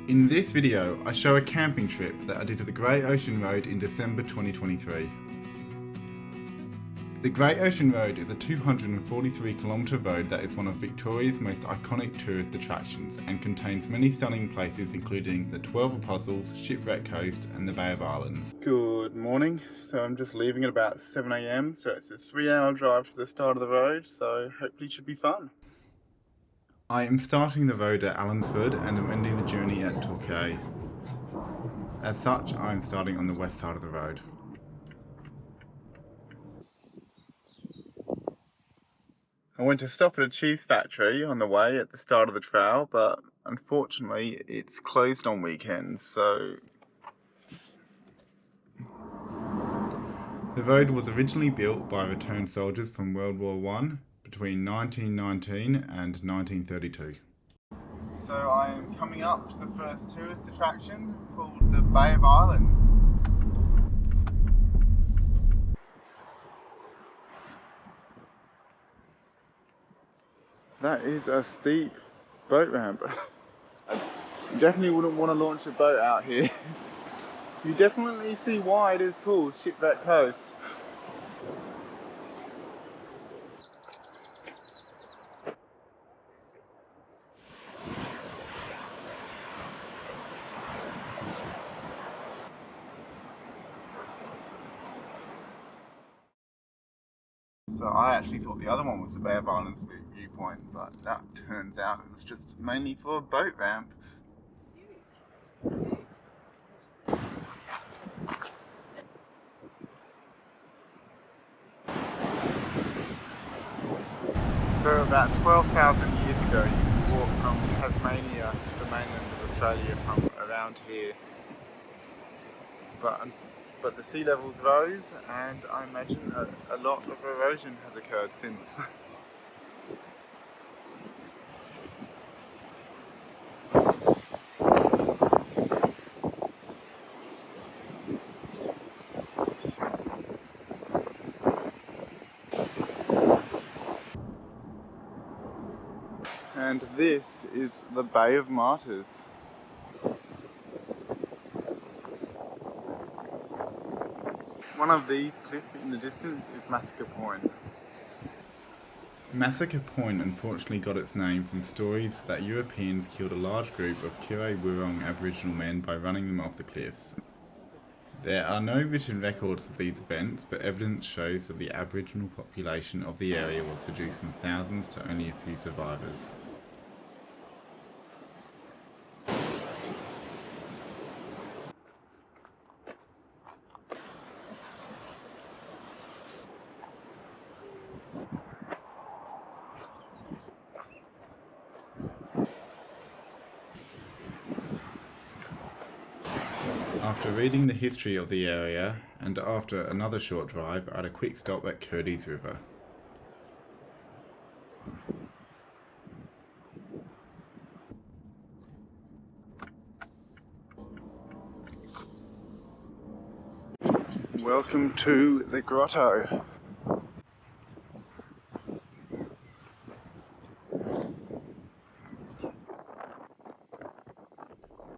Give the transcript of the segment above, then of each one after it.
In this video, I show a camping trip that I did to the Great Ocean Road in December 2023. The Great Ocean Road is a 243km road that is one of Victoria's most iconic tourist attractions and contains many stunning places including the 12 Apostles, Shipwreck Coast and the Bay of Islands. Good morning, so I'm just leaving at about 7 AM, so it's a 3-hour drive to the start of the road, so hopefully it should be fun. I am starting the road at Allansford and am ending the journey at Torquay. As such, I am starting on the west side of the road. I went to stop at a cheese factory on the way at the start of the trail, but unfortunately it's closed on weekends, so... The road was originally built by returned soldiers from World War I between 1919 and 1932. So I am coming up to the first tourist attraction called the Bay of Islands. That is a steep boat ramp. I definitely wouldn't want to launch a boat out here. You definitely see why it is called Shipwreck Coast. So I actually thought the other one was the Bay of Islands viewpoint, but that turns out it was just mainly for a boat ramp. So about 12,000 years ago you could walk from Tasmania to the mainland of Australia from around here. But the sea levels rose and I imagine a lot of erosion has occurred since. And this is the Bay of Martyrs. One of these cliffs in the distance is Massacre Point. Massacre Point unfortunately got its name from stories that Europeans killed a large group of Kure-Wurrung Aboriginal men by running them off the cliffs. There are no written records of these events, but evidence shows that the Aboriginal population of the area was reduced from thousands to only a few survivors. After reading the history of the area, and after another short drive, I had a quick stop at Curdy's River. Welcome to the grotto.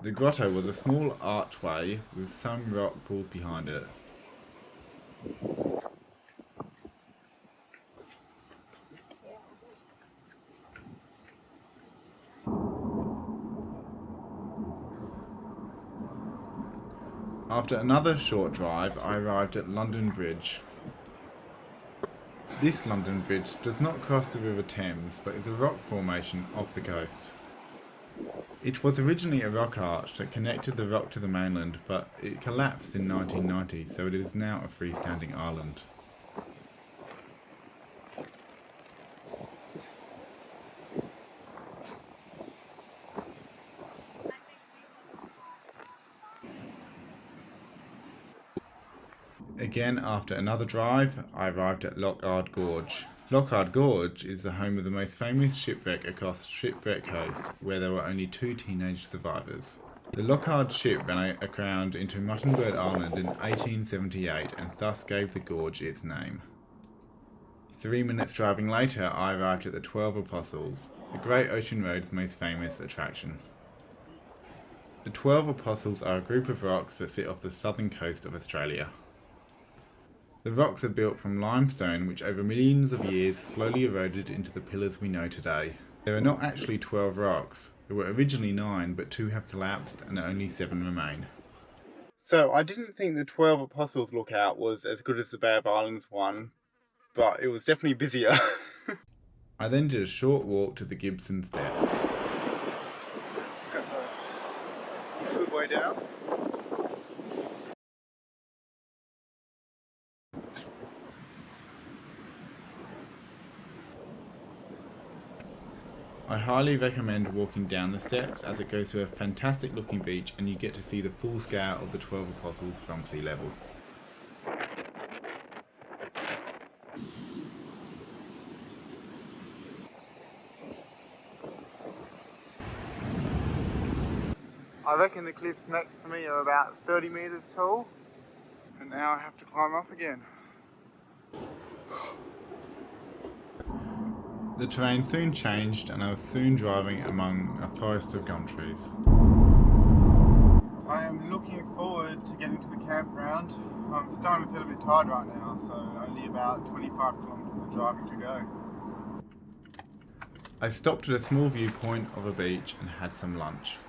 The grotto was a small archway with some rock pools behind it. After another short drive, I arrived at London Bridge. This London Bridge does not cross the River Thames, but is a rock formation off the coast. It was originally a rock arch that connected the rock to the mainland, but it collapsed in 1990, so it is now a freestanding island. Again, after another drive, I arrived at Lockhart Gorge. Lockhart Gorge is the home of the most famous shipwreck across Shipwreck Coast, where there were only 2 teenage survivors. The Lockhart ship ran aground into Muttonbird Island in 1878 and thus gave the gorge its name. 3 minutes driving later, I arrived at the 12 Apostles, the Great Ocean Road's most famous attraction. The 12 Apostles are a group of rocks that sit off the southern coast of Australia. The rocks are built from limestone which over millions of years slowly eroded into the pillars we know today. There are not actually 12 rocks. There were originally 9, but 2 have collapsed and only 7 remain. So I didn't think the 12 Apostles lookout was as good as the Bay of Islands one, but it was definitely busier. I then did a short walk to the Gibson Steps. That's a good way down. I highly recommend walking down the steps as it goes to a fantastic looking beach and you get to see the full scale of the 12 Apostles from sea level. I reckon the cliffs next to me are about 30 metres tall, and now I have to climb up again. The terrain soon changed and I was soon driving among a forest of gum trees. I am looking forward to getting to the campground. I'm starting to feel a bit tired right now, so only about 25 kilometres of driving to go. I stopped at a small viewpoint of a beach and had some lunch.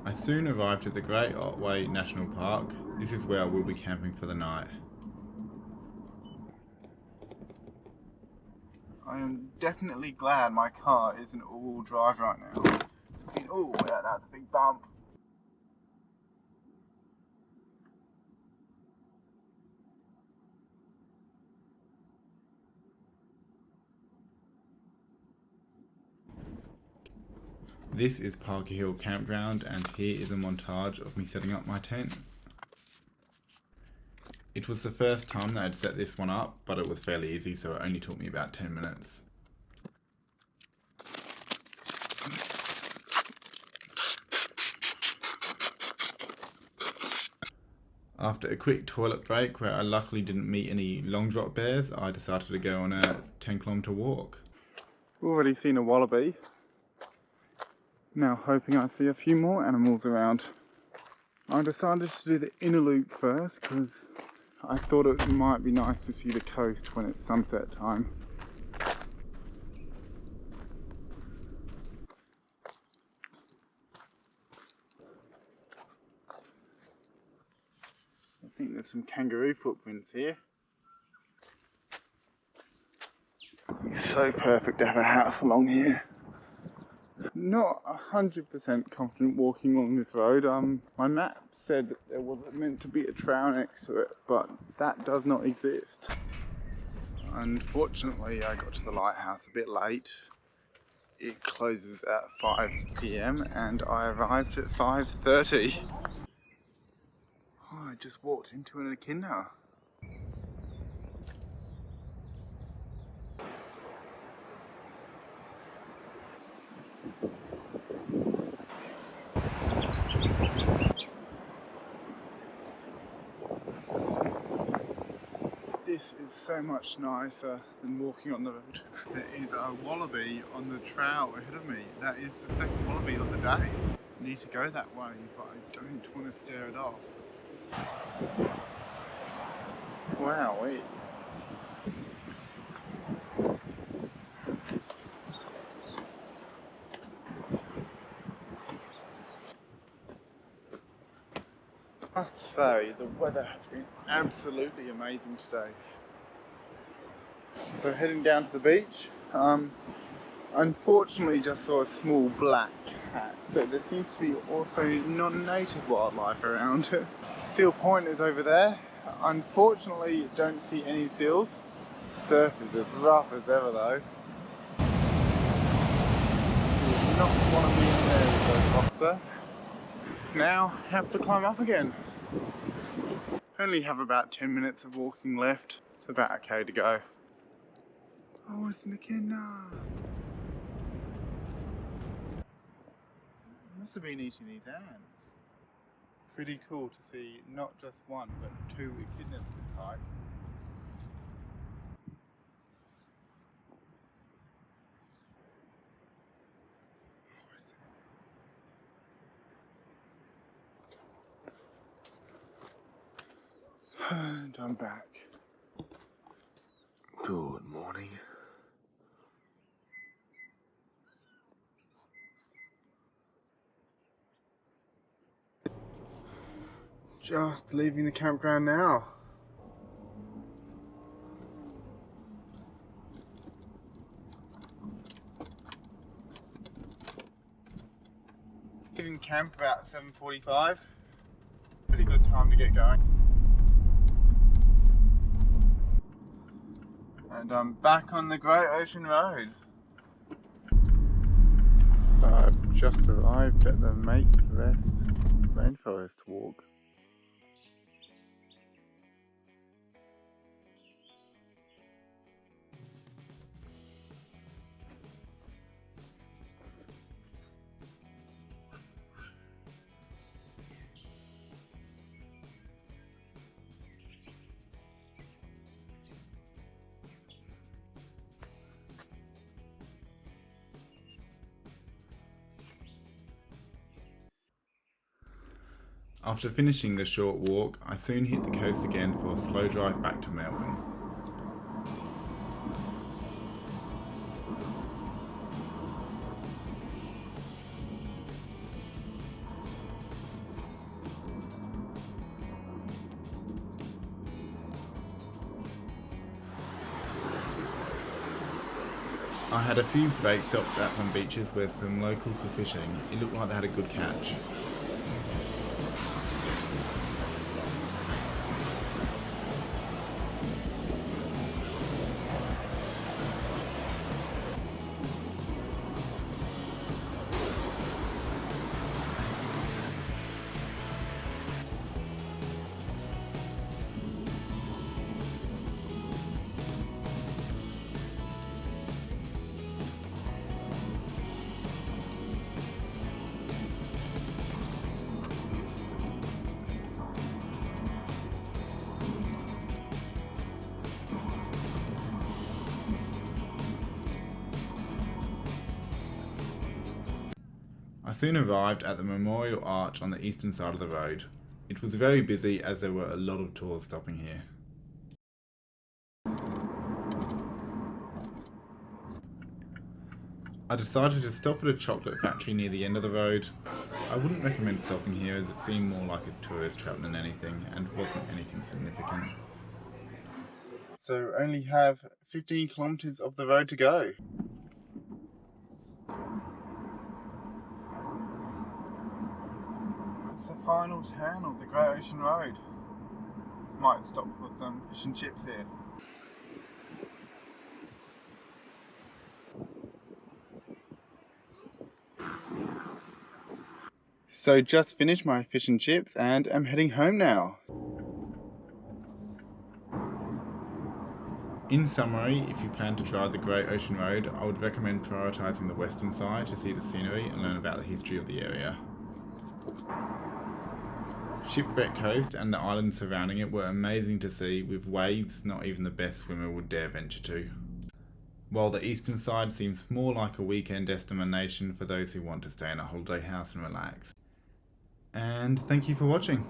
I soon arrived at the great Otway National Park. This is where I will be camping for the night. I am definitely glad my car isn't all-wheel drive right now. Oh, yeah, that's a big bump. This is Parker Hill Campground and here is a montage of me setting up my tent. It was the first time that I'd set this one up, but it was fairly easy, so it only took me about 10 minutes. After a quick toilet break where I luckily didn't meet any long drop bears, I decided to go on a 10-kilometre walk. Already seen a wallaby. Now hoping I see a few more animals around. I decided to do the inner loop first because I thought it might be nice to see the coast when it's sunset time. I think there's some kangaroo footprints here. It's so perfect to have a house along here. Not 100% confident walking along this road. My map said there wasn't meant to be a trail next to it, but that does not exist. Unfortunately, I got to the lighthouse a bit late. It closes at 5 PM and I arrived at 5:30. Oh, I just walked into an echidna. This is so much nicer than walking on the road. There is a wallaby on the trail ahead of me. That is the second wallaby of the day. I need to go that way, but I don't want to stare it off. Wowee. I have to say, the weather has been absolutely amazing today. So heading down to the beach, unfortunately just saw a small black cat, so there seems to be also non-native wildlife around. Seal Point is over there. Unfortunately don't see any seals. Surf is as rough as ever though. Do not want to be in there with those rocks. Now have to climb up again. Only have about 10 minutes of walking left. It's about okay to go. Oh, it's an echidna. Must have been eating these ants. pretty cool to see not just one but two echidnas this hike. And I'm back. Good morning. Just leaving the campground now. Leaving camp about 7:45. Pretty good time to get going. And I'm back on the Great Ocean Road. I've just arrived at the Mate's Rest Rainforest Walk. After finishing the short walk, I soon hit the coast again for a slow drive back to Melbourne. I had a few break stops at some beaches where some locals were fishing. It looked like they had a good catch. I soon arrived at the Memorial Arch on the eastern side of the road. It was very busy as there were a lot of tours stopping here. I decided to stop at a chocolate factory near the end of the road. I wouldn't recommend stopping here as it seemed more like a tourist trap than anything and wasn't anything significant. So only have 15 kilometres of the road to go. It's the final turn of the Great Ocean Road. Might stop for some fish and chips here. So just finished my fish and chips and I'm heading home now. In summary, if you plan to try the Great Ocean Road, I would recommend prioritising the western side to see the scenery and learn about the history of the area. Shipwreck Coast and the islands surrounding it were amazing to see, with waves not even the best swimmer would dare venture to. While the eastern side seems more like a weekend destination for those who want to stay in a holiday house and relax. And thank you for watching.